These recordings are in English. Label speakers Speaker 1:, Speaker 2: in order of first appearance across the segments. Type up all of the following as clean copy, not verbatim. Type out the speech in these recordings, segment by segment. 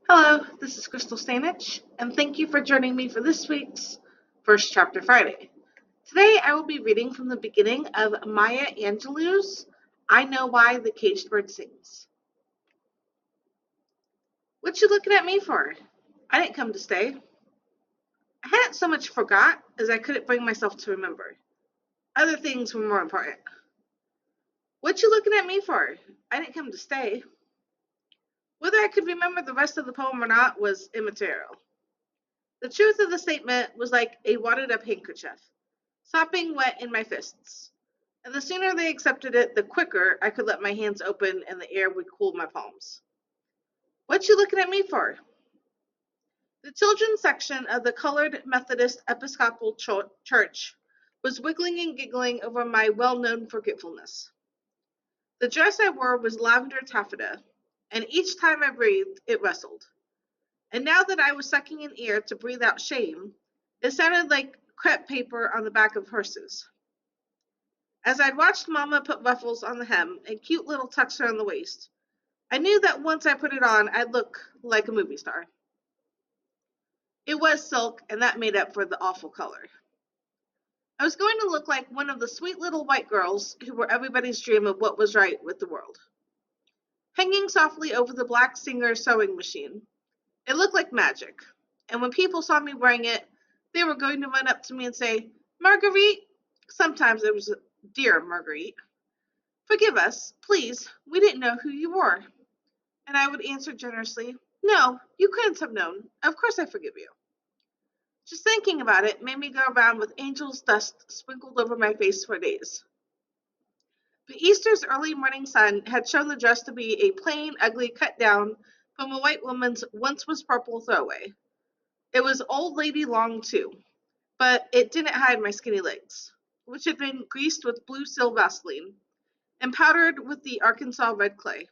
Speaker 1: Hello, this is Krystal and thank you for joining me for this week's First Chapter Friday. Today I will be reading from the beginning of Maya Angelou's I Know Why the Caged Bird Sings. What you looking at me for? I didn't come to stay. I hadn't so much forgot as I couldn't bring myself to remember. Other things were more important. What you looking at me for? I didn't come to stay. Whether I could remember the rest of the poem or not was immaterial. The truth of the statement was like a wadded up handkerchief, sopping wet in my fists. And the sooner they accepted it, the quicker I could let my hands open and the air would cool my palms. What you looking at me for? The children's section of the Colored Methodist Episcopal Church was wiggling and giggling over my well-known forgetfulness. The dress I wore was lavender taffeta, and each time I breathed, it rustled. And now that I was sucking in air to breathe out shame, it sounded like crepe paper on the back of hearses. As I'd watched Mama put ruffles on the hem and cute little tucks around the waist, I knew that once I put it on, I'd look like a movie star. It was silk, and that made up for the awful color. I was going to look like one of the sweet little white girls who were everybody's dream of what was right with the world. Hanging softly over the black Singer sewing machine, it looked like magic, and when people saw me wearing it, they were going to run up to me and say, "Marguerite," sometimes it was "Dear Marguerite, forgive us, please, we didn't know who you were." And I would answer generously, "No, you couldn't have known. Of course I forgive you." Just thinking about it made me go around with angel's dust sprinkled over my face for days. But Easter's early morning sun had shown the dress to be a plain, ugly cut down from a white woman's once was purple throwaway. It was old lady long too, but it didn't hide my skinny legs, which had been greased with blue sil Vaseline and powdered with the Arkansas red clay.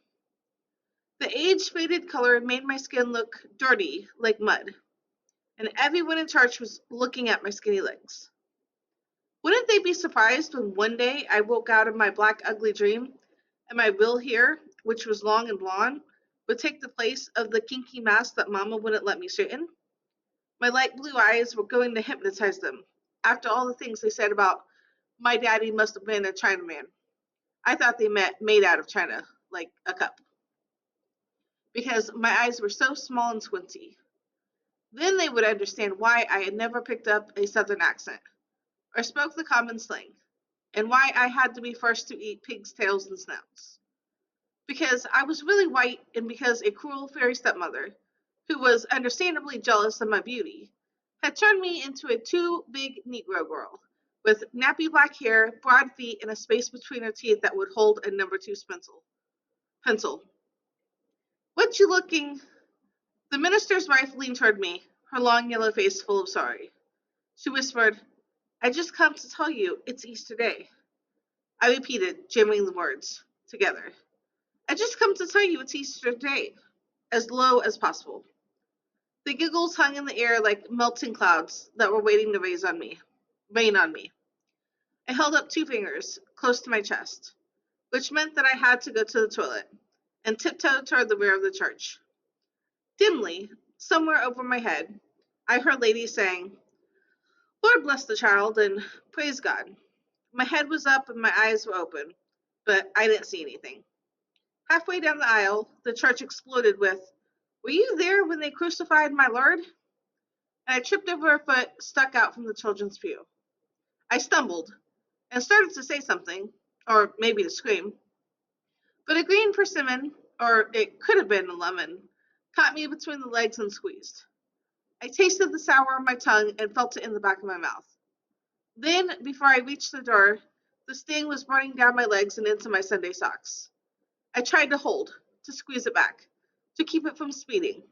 Speaker 1: The age-faded color made my skin look dirty like mud, and everyone in church was looking at my skinny legs. Wouldn't they be surprised when one day I woke out of my black ugly dream and my real hair, which was long and blonde, would take the place of the kinky mask that Mama wouldn't let me straighten? My light blue eyes were going to hypnotize them, after all the things they said about my daddy must have been a Chinaman. I thought they meant made out of China, like a cup, because my eyes were so small and squinty. Then they would understand why I had never picked up a southern accent, or spoke the common slang, and why I had to be first to eat pigs' tails and snouts. Because I was really white, and because a cruel fairy stepmother, who was understandably jealous of my beauty, had turned me into a too big Negro girl, with nappy black hair, broad feet, and a space between her teeth that would hold a number two pencil. "What you looking?" The minister's wife leaned toward me, her long yellow face full of sorry. She whispered, "I just come to tell you it's Easter Day." I repeated, jamming the words together. "I just come to tell you it's Easter Day," as low as possible. The giggles hung in the air like melting clouds that were waiting to rain on me. I held up two fingers, close to my chest, which meant that I had to go to the toilet, and tiptoed toward the rear of the church. Dimly, somewhere over my head, I heard ladies saying, "Lord bless the child," and "Praise God." My head was up and my eyes were open, but I didn't see anything. Halfway down the aisle, the church exploded with, "Were you there when they crucified my Lord?" And I tripped over a foot stuck out from the children's pew. I stumbled and started to say something, or maybe to scream, but a green persimmon, or it could have been a lemon, caught me between the legs and squeezed. I tasted the sour on my tongue and felt it in the back of my mouth. Then, before I reached the door, the sting was running down my legs and into my Sunday socks. I tried to hold, to squeeze it back, to keep it from speeding.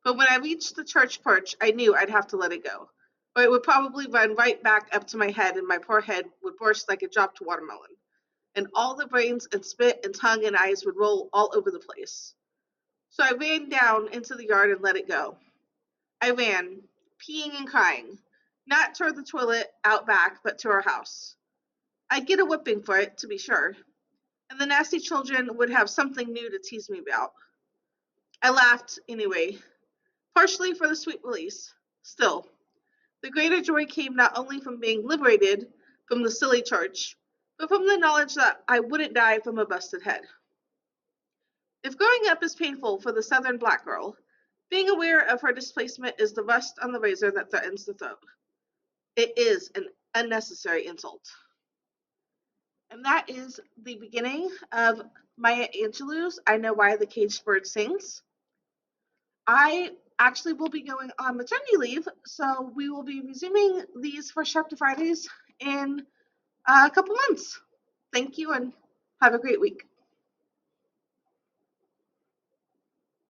Speaker 1: But when I reached the church porch, I knew I'd have to let it go, or it would probably run right back up to my head and my poor head would burst like a dropped watermelon, and all the brains and spit and tongue and eyes would roll all over the place. So I ran down into the yard and let it go. I ran, peeing and crying, not toward the toilet out back, but to our house. I'd get a whipping for it, to be sure, and the nasty children would have something new to tease me about. I laughed, anyway, partially for the sweet release. Still, the greater joy came not only from being liberated from the silly charge, but from the knowledge that I wouldn't die from a busted head. If growing up is painful for the Southern black girl, being aware of her displacement is the rust on the razor that threatens the throat. It is an unnecessary insult. And that is the beginning of Maya Angelou's I Know Why the Caged Bird Sings. I actually will be going on maternity leave, so we will be resuming these First Chapter Fridays in a couple months. Thank you and have a great week.